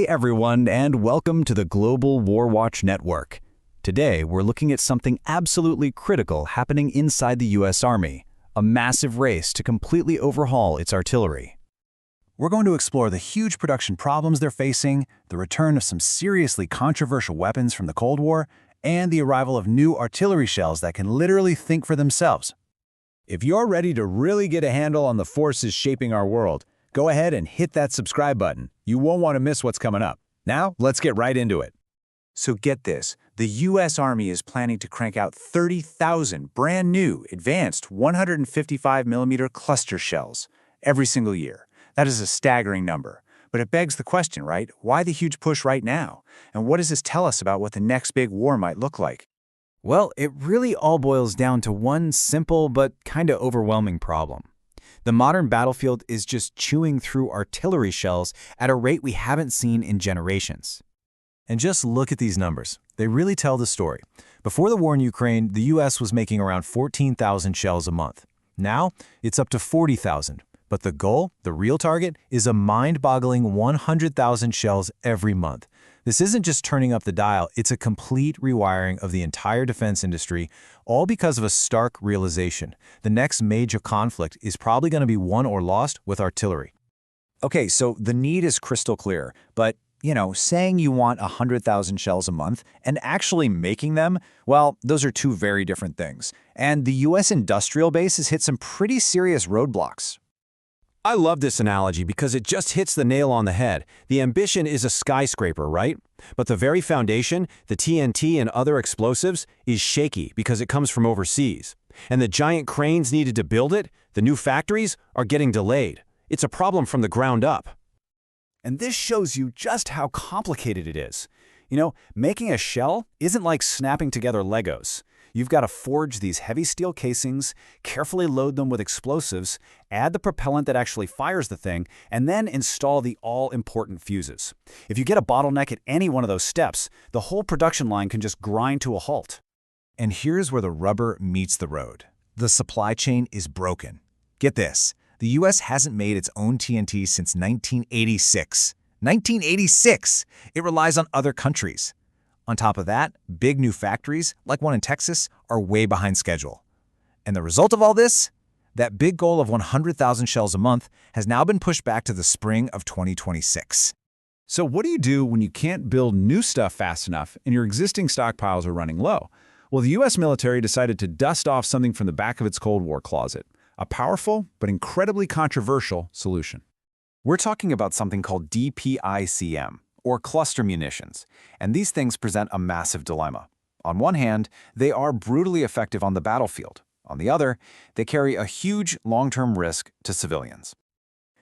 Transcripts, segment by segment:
everyone, and welcome to the Global Warwatch Network. Today, we're looking at something absolutely critical happening inside the U.S. Army, a massive race to completely overhaul its artillery. We're going to explore the huge production problems they're facing, the return of some seriously controversial weapons from the Cold War, and the arrival of new artillery shells that can literally think for themselves. If you're ready to really get a handle on the forces shaping our world, go ahead and hit that subscribe button. You won't want to miss what's coming up. Now, let's get right into it. So get this, the U.S. Army is planning to crank out 30,000 brand new, advanced 155mm cluster shells every single year. That is a staggering number. But it begs the question, right? Why the huge push right now? And what does this tell us about what the next big war might look like? Well, it really all boils down to one simple but kind of overwhelming problem. The modern battlefield is just chewing through artillery shells at a rate we haven't seen in generations. And just look at these numbers. They really tell the story. Before the war in Ukraine, the U.S. was making around 14,000 shells a month. Now, it's up to 40,000. But the goal, the real target, is a mind-boggling 100,000 shells every month. This isn't just turning up the dial, it's a complete rewiring of the entire defense industry, all because of a stark realization. The next major conflict is probably going to be won or lost with artillery. Okay, so the need is crystal clear, but, saying you want 100,000 shells a month and actually making them, well, those are two very different things. And the U.S. industrial base has hit some pretty serious roadblocks. I love this analogy because it just hits the nail on the head. The ambition is a skyscraper, right? But the very foundation, the TNT and other explosives, is shaky because it comes from overseas. And the giant cranes needed to build it, the new factories, are getting delayed. It's a problem from the ground up. And this shows you just how complicated it is. Making a shell isn't like snapping together Legos. You've got to forge these heavy steel casings, carefully load them with explosives, add the propellant that actually fires the thing, and then install the all-important fuses. If you get a bottleneck at any one of those steps, the whole production line can just grind to a halt. And here's where the rubber meets the road. The supply chain is broken. Get this, the U.S. hasn't made its own TNT since 1986. 1986! It relies on other countries. On top of that, big new factories, like one in Texas, are way behind schedule. And the result of all this? That big goal of 100,000 shells a month has now been pushed back to the spring of 2026. So what do you do when you can't build new stuff fast enough and your existing stockpiles are running low? Well, the U.S. military decided to dust off something from the back of its Cold War closet, a powerful but incredibly controversial solution. We're talking about something called DPICM, or cluster munitions, and these things present a massive dilemma. On one hand, they are brutally effective on the battlefield. On the other, they carry a huge long-term risk to civilians.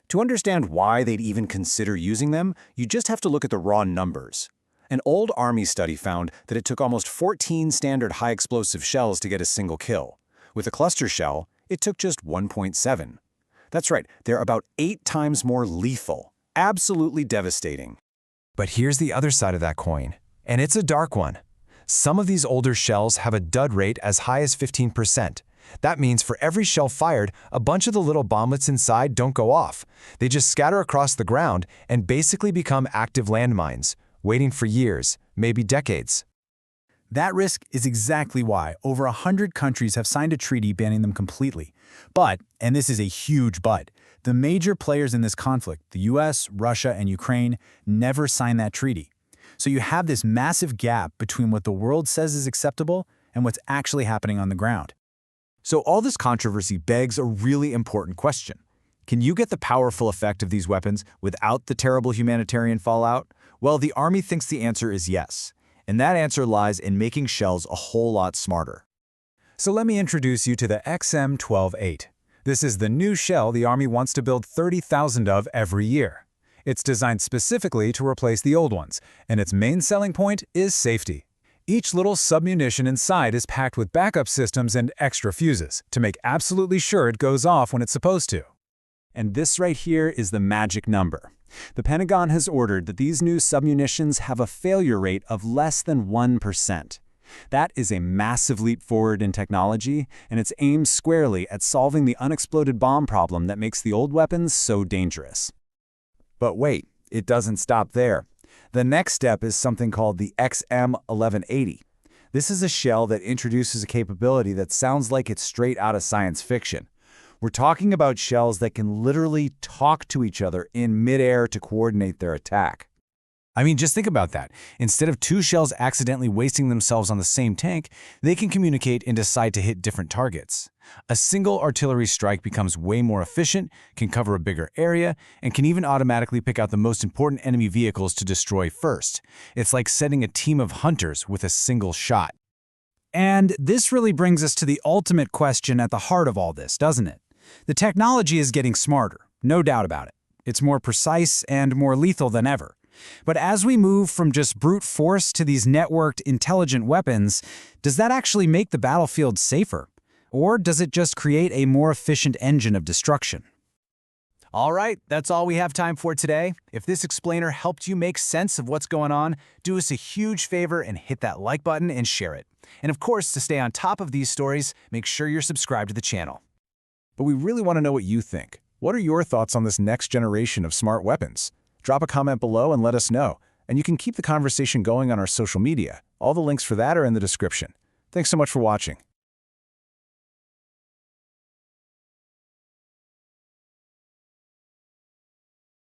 To understand why they'd even consider using them, you just have to look at the raw numbers. An old Army study found that it took almost 14 standard high-explosive shells to get a single kill. With a cluster shell, it took just 1.7. That's right, they're about 8 times more lethal. Absolutely devastating. But here's the other side of that coin, and it's a dark one. Some of these older shells have a dud rate as high as 15%. That means for every shell fired, a bunch of the little bomblets inside don't go off. They just scatter across the ground and basically become active landmines, waiting for years, maybe decades. That risk is exactly why over 100 countries have signed a treaty banning them completely. But, and this is a huge but, the major players in this conflict, the US, Russia, and Ukraine, never signed that treaty. So you have this massive gap between what the world says is acceptable and what's actually happening on the ground. So all this controversy begs a really important question. Can you get the powerful effect of these weapons without the terrible humanitarian fallout? Well, the Army thinks the answer is yes. And that answer lies in making shells a whole lot smarter. So let me introduce you to the XM128. This is the new shell the Army wants to build 30,000 of every year. It's designed specifically to replace the old ones, and its main selling point is safety. Each little submunition inside is packed with backup systems and extra fuses to make absolutely sure it goes off when it's supposed to. And this right here is the magic number. The Pentagon has ordered that these new submunitions have a failure rate of less than 1%. That is a massive leap forward in technology, and it's aimed squarely at solving the unexploded bomb problem that makes the old weapons so dangerous. But wait, it doesn't stop there. The next step is something called the XM1180. This is a shell that introduces a capability that sounds like it's straight out of science fiction. We're talking about shells that can literally talk to each other in midair to coordinate their attack. I mean, just think about that. Instead of two shells accidentally wasting themselves on the same tank, they can communicate and decide to hit different targets. A single artillery strike becomes way more efficient, can cover a bigger area, and can even automatically pick out the most important enemy vehicles to destroy first. It's like setting a team of hunters with a single shot. And this really brings us to the ultimate question at the heart of all this, doesn't it? The technology is getting smarter, no doubt about it. It's more precise and more lethal than ever. But as we move from just brute force to these networked, intelligent weapons, does that actually make the battlefield safer? Or does it just create a more efficient engine of destruction? All right, that's all we have time for today. If this explainer helped you make sense of what's going on, do us a huge favor and hit that like button and share it. And of course, to stay on top of these stories, make sure you're subscribed to the channel. But we really want to know what you think. What are your thoughts on this next generation of smart weapons? Drop a comment below and let us know. And you can keep the conversation going on our social media. All the links for that are in the description. Thanks so much for watching.